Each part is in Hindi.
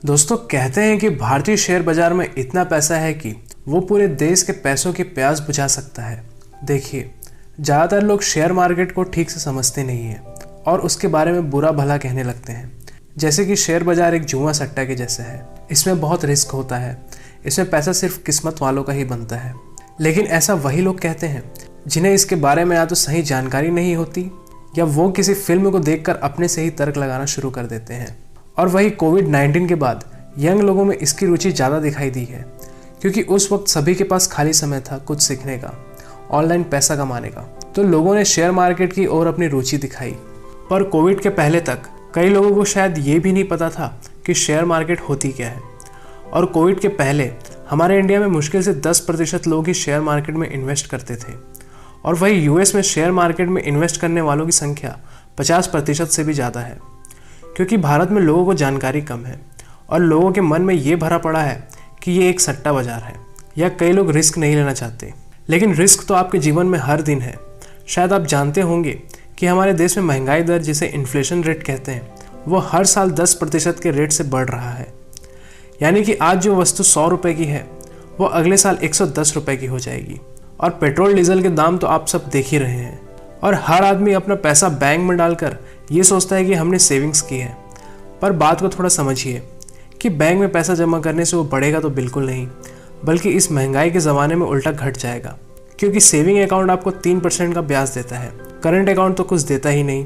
दोस्तों, कहते हैं कि भारतीय शेयर बाजार में इतना पैसा है कि वो पूरे देश के पैसों की प्यास बुझा सकता है। देखिए, ज़्यादातर लोग शेयर मार्केट को ठीक से समझते नहीं हैं और उसके बारे में बुरा भला कहने लगते हैं, जैसे कि शेयर बाजार एक जुआ सट्टा के जैसा है। इसमें बहुत रिस्क होता है, इसमें पैसा सिर्फ किस्मत वालों का ही बनता है। लेकिन ऐसा वही लोग कहते हैं जिन्हें इसके बारे में या तो सही जानकारी नहीं होती या वो किसी फिल्म को देखकर अपने से ही तर्क लगाना शुरू कर देते हैं। और वही कोविड-19 के बाद यंग लोगों में इसकी रुचि ज़्यादा दिखाई दी है, क्योंकि उस वक्त सभी के पास खाली समय था कुछ सीखने का, ऑनलाइन पैसा कमाने का, तो लोगों ने शेयर मार्केट की ओर अपनी रुचि दिखाई। पर कोविड के पहले तक कई लोगों को शायद ये भी नहीं पता था कि शेयर मार्केट होती क्या है। और कोविड के पहले हमारे इंडिया में मुश्किल से 10% लोग ही शेयर मार्केट में इन्वेस्ट करते थे, और वही यूएस में शेयर मार्केट में इन्वेस्ट करने वालों की संख्या 50% से भी ज़्यादा है। क्योंकि भारत में लोगों को जानकारी कम है और लोगों के मन में ये भरा पड़ा है कि ये एक सट्टा बाजार है, या कई लोग रिस्क नहीं लेना चाहते। लेकिन रिस्क तो आपके जीवन में हर दिन है। शायद आप जानते होंगे कि हमारे देश में महंगाई दर, जिसे इन्फ्लेशन रेट कहते हैं, वो हर साल 10% के रेट से बढ़ रहा है। यानी कि आज जो वस्तु 100 रुपये की है वो अगले साल 110 रुपये की हो जाएगी। और पेट्रोल डीजल के दाम तो आप सब देख ही रहे हैं। और हर आदमी अपना पैसा बैंक में डालकर ये सोचता है कि हमने सेविंग्स की है। पर बात को थोड़ा समझिए कि बैंक में पैसा जमा करने से वो बढ़ेगा तो बिल्कुल नहीं, बल्कि इस महंगाई के ज़माने में उल्टा घट जाएगा। क्योंकि सेविंग अकाउंट आपको 3% का ब्याज देता है, करंट अकाउंट तो कुछ देता ही नहीं।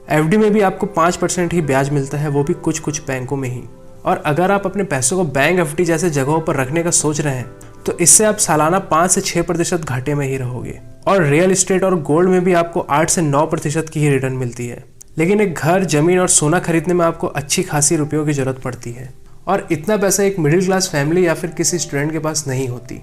एफडी में भी आपको 5% ही ब्याज मिलता है, वो भी कुछ कुछ बैंकों में ही। और अगर आप अपने पैसों को बैंक, एफडी जैसे जगहों पर रखने का सोच रहे हैं तो इससे आप सालाना 5 से 6% घाटे में ही रहोगे। और रियल एस्टेट और गोल्ड में भी आपको 8 से 9% की ही रिटर्न मिलती है। लेकिन एक घर, जमीन और सोना खरीदने में आपको अच्छी खासी रुपयों की जरूरत पड़ती है, और इतना पैसा एक मिडिल क्लास फैमिली या फिर किसी स्टूडेंट के पास नहीं होती।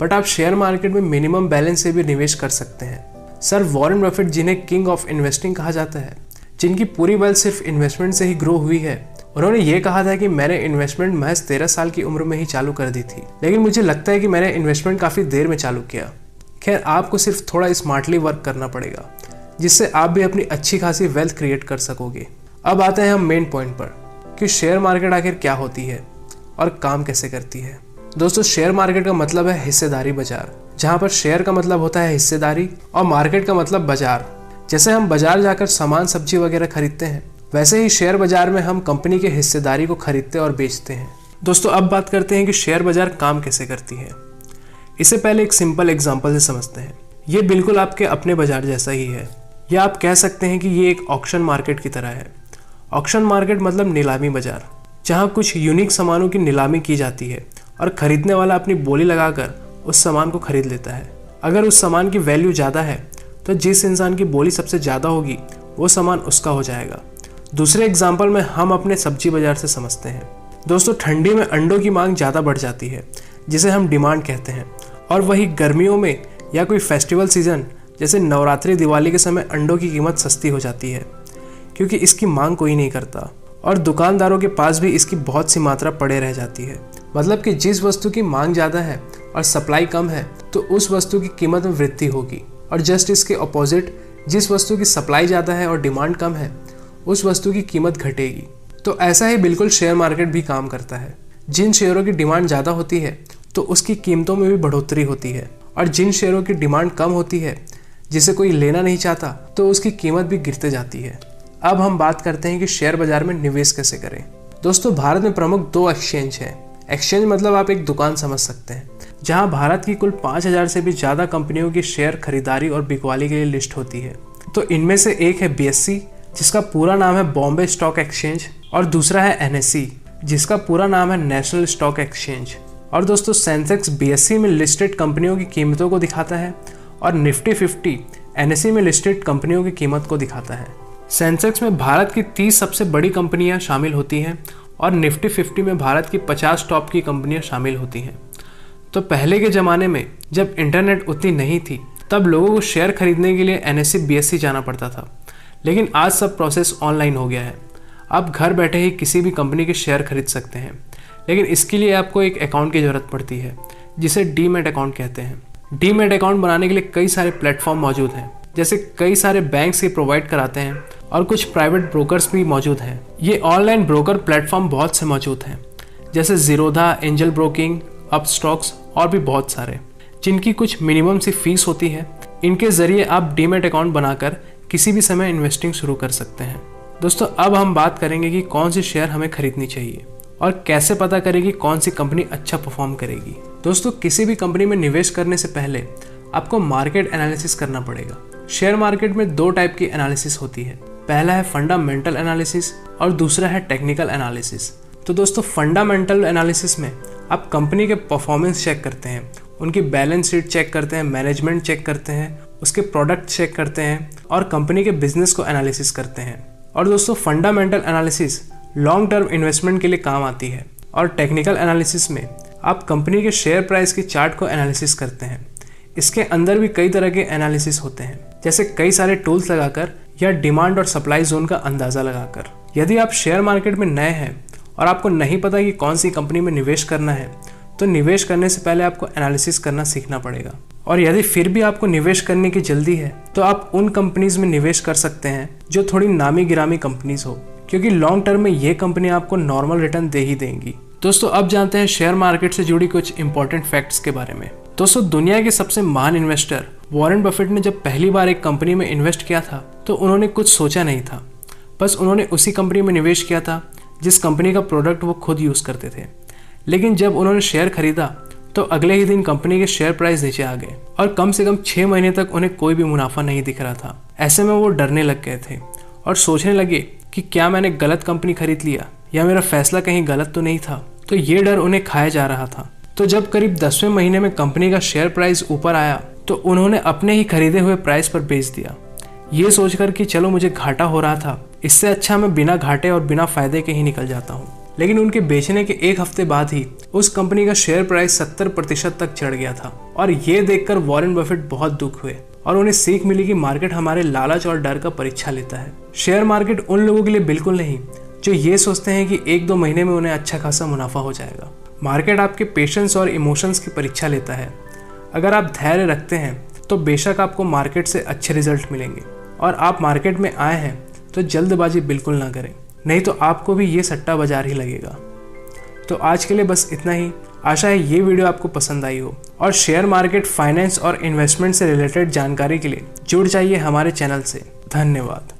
बट आप शेयर मार्केट में मिनिमम बैलेंस से भी निवेश कर सकते हैं। सर वॉरेन बफेट, जिन्हें किंग ऑफ इन्वेस्टिंग कहा जाता है, जिनकी पूरी वेल्थ सिर्फ इन्वेस्टमेंट से ही ग्रो हुई है, उन्होंने ये कहा था कि मैंने इन्वेस्टमेंट महज 13 साल की उम्र में ही चालू कर दी थी, लेकिन मुझे लगता है कि मैंने इन्वेस्टमेंट काफ़ी देर में चालू किया। खैर, आपको सिर्फ थोड़ा स्मार्टली वर्क करना पड़ेगा, जिससे आप भी अपनी अच्छी खासी वेल्थ क्रिएट कर सकोगे। अब आते हैं हम मेन पॉइंट पर कि शेयर मार्केट आखिर क्या होती है और काम कैसे करती है। दोस्तों, शेयर मार्केट का मतलब है हिस्सेदारी बाजार, जहाँ पर शेयर का मतलब होता है हिस्सेदारी और मार्केट का मतलब बाजार। जैसे हम बाजार जाकर सामान, सब्जी वगैरह खरीदते हैं, वैसे ही शेयर बाजार में हम कंपनी के हिस्सेदारी को खरीदते और बेचते हैं। दोस्तों, अब बात करते हैं कि शेयर बाजार काम कैसे करती है। इससे पहले एक सिंपल एग्जांपल से समझते हैं। ये बिल्कुल आपके अपने बाजार जैसा ही है, या आप कह सकते हैं कि ये एक ऑक्शन मार्केट की तरह है। ऑक्शन मार्केट मतलब नीलामी बाजार, जहाँ कुछ यूनिक सामानों की नीलामी की जाती है और खरीदने वाला अपनी बोली लगाकर उस सामान को खरीद लेता है। अगर उस सामान की वैल्यू ज़्यादा है तो जिस इंसान की बोली सबसे ज़्यादा होगी वो सामान उसका हो जाएगा। दूसरे एग्जाम्पल में हम अपने सब्जी बाजार से समझते हैं। दोस्तों, ठंडी में अंडों की मांग ज़्यादा बढ़ जाती है, जिसे हम डिमांड कहते हैं। और वही गर्मियों में या कोई फेस्टिवल सीजन जैसे नवरात्रि, दिवाली के समय अंडों की कीमत सस्ती हो जाती है, क्योंकि इसकी मांग कोई नहीं करता और दुकानदारों के पास भी इसकी बहुत सी मात्रा पड़े रह जाती है। मतलब कि जिस वस्तु की मांग ज़्यादा है और सप्लाई कम है तो उस वस्तु की कीमत में वृद्धि होगी, और जस्ट इसके ऑपोजिट, जिस वस्तु की सप्लाई ज़्यादा है और डिमांड कम है उस वस्तु की कीमत घटेगी। तो ऐसा ही बिल्कुल शेयर मार्केट भी काम करता है। जिन शेयरों की डिमांड ज़्यादा होती है तो उसकी कीमतों में भी बढ़ोतरी होती है, और जिन शेयरों की डिमांड कम होती है, जिसे कोई लेना नहीं चाहता, तो उसकी कीमत भी गिरते जाती है। अब हम बात करते हैं कि शेयर बाजार में निवेश कैसे करें। दोस्तों, भारत में प्रमुख 2 एक्सचेंज हैं। एक्सचेंज मतलब आप एक दुकान समझ सकते हैं, जहां भारत की कुल 5000 से भी ज़्यादा कंपनियों की शेयर खरीदारी और बिकवाली के लिए लिस्ट होती है। तो इनमें से एक है BSE, जिसका पूरा नाम है बॉम्बे स्टॉक एक्सचेंज, और दूसरा है NSE, जिसका पूरा नाम है नेशनल स्टॉक एक्सचेंज। और दोस्तों, सेंसेक्स BSE में लिस्टेड कंपनियों की कीमतों को दिखाता है और निफ्टी 50 NSE में लिस्टेड कंपनियों की कीमत को दिखाता है। सेंसेक्स में भारत की 30 सबसे बड़ी कंपनियां शामिल होती हैं और निफ्टी 50 में भारत की 50 टॉप की कंपनियां शामिल होती हैं। तो पहले के ज़माने में जब इंटरनेट उतनी नहीं थी, तब लोगों को शेयर खरीदने के लिए NSE BSE जाना पड़ता था। लेकिन आज सब प्रोसेस ऑनलाइन हो गया है। आप घर बैठे ही किसी भी कंपनी के शेयर खरीद सकते हैं, लेकिन इसके लिए आपको एक अकाउंट की ज़रूरत पड़ती है, जिसे डीमैट अकाउंट कहते हैं। डीमैट अकाउंट बनाने के लिए कई सारे प्लेटफॉर्म मौजूद हैं, जैसे कई सारे बैंक्स ये प्रोवाइड कराते हैं और कुछ प्राइवेट ब्रोकर्स भी मौजूद हैं। ये ऑनलाइन ब्रोकर प्लेटफॉर्म बहुत से मौजूद हैं, जैसे ज़ीरोधा, एंजल ब्रोकिंग, अपस्टॉक्स और भी बहुत सारे, जिनकी कुछ मिनिमम सी फीस होती है। इनके ज़रिए आप डीमैट अकाउंट बनाकर किसी भी समय इन्वेस्टिंग शुरू कर सकते हैं। दोस्तों, अब हम बात करेंगे कि कौन सी शेयर हमें खरीदनी चाहिए और कैसे पता करें कि कौन सी कंपनी अच्छा परफॉर्म करेगी। दोस्तों, किसी भी कंपनी में निवेश करने से पहले आपको मार्केट एनालिसिस करना पड़ेगा। शेयर मार्केट में 2 टाइप की एनालिसिस होती है। पहला है फंडामेंटल एनालिसिस और दूसरा है टेक्निकल एनालिसिस। तो दोस्तों, फंडामेंटल एनालिसिस में आप कंपनी के परफॉर्मेंस चेक करते हैं, उनकी बैलेंस शीट चेक करते हैं, मैनेजमेंट चेक करते हैं, उसके प्रोडक्ट चेक करते हैं और कंपनी के बिजनेस को एनालिसिस करते हैं। और दोस्तों, fundamental analysis long term investment के लिए काम आती है। और टेक्निकल एनालिसिस में आप कंपनी के शेयर प्राइस की चार्ट को एनालिसिस करते हैं। इसके अंदर भी कई तरह के एनालिसिस होते हैं, जैसे कई सारे टूल्स लगाकर या डिमांड और सप्लाई जोन का अंदाज़ा लगाकर। यदि आप शेयर मार्केट में नए हैं और आपको नहीं पता कि कौन सी कंपनी में निवेश करना है, तो निवेश करने से पहले आपको एनालिसिस करना सीखना पड़ेगा। और यदि फिर भी आपको निवेश करने की जल्दी है, तो आप उन कंपनीज में निवेश कर सकते हैं जो थोड़ी नामी गिरामी कंपनीज हो, क्योंकि लॉन्ग टर्म में ये कंपनी आपको नॉर्मल रिटर्न दे ही देंगी। दोस्तों, अब जानते हैं शेयर मार्केट से जुड़ी कुछ इंपॉर्टेंट फैक्ट्स के बारे में। दोस्तों, दुनिया के सबसे महान इन्वेस्टर वॉरेन बफेट ने जब पहली बार एक कंपनी में इन्वेस्ट किया था, तो उन्होंने कुछ सोचा नहीं था। बस उन्होंने उसी कंपनी में निवेश किया था जिस कंपनी का प्रोडक्ट वो खुद यूज़ करते थे। लेकिन जब उन्होंने शेयर खरीदा, तो अगले ही दिन कंपनी के शेयर प्राइस नीचे आ गए और कम से कम 6 महीने तक उन्हें कोई भी मुनाफा नहीं दिख रहा था। ऐसे में वो डरने लग गए थे और सोचने लगे कि क्या मैंने गलत कंपनी खरीद लिया या मेरा फैसला कहीं गलत तो नहीं था। तो ये डर उन्हें खाया जा रहा था। तो जब करीब 10वें महीने में कंपनी का शेयर प्राइस ऊपर आया, तो उन्होंने अपने ही खरीदे हुए प्राइस पर बेच दिया, ये सोचकर कि चलो मुझे घाटा हो रहा था, इससे अच्छा मैं बिना घाटे और बिना फायदे के ही निकल जाता हूँ। लेकिन उनके बेचने के 1 हफ्ते बाद ही उस कंपनी का शेयर प्राइस 70% तक चढ़ गया था। और ये देखकर वॉरेन बफेट बहुत दुख हुए और उन्हें सीख मिली कि मार्केट हमारे लालच और डर का परीक्षा लेता है। शेयर मार्केट उन लोगों के लिए बिल्कुल नहीं जो ये सोचते हैं कि 1-2 महीने में उन्हें अच्छा खासा मुनाफा हो जाएगा। मार्केट आपके पेशेंस और इमोशंस की परीक्षा लेता है। अगर आप धैर्य रखते हैं तो बेशक आपको मार्केट से अच्छे रिजल्ट मिलेंगे। और आप मार्केट में आए हैं तो जल्दबाजी बिल्कुल ना करें, नहीं तो आपको भी ये सट्टा बाजार ही लगेगा। तो आज के लिए बस इतना ही। आशा है ये वीडियो आपको पसंद आई हो और शेयर मार्केट, फाइनेंस और इन्वेस्टमेंट से रिलेटेड जानकारी के लिए जुड़ जाइए हमारे चैनल से। धन्यवाद।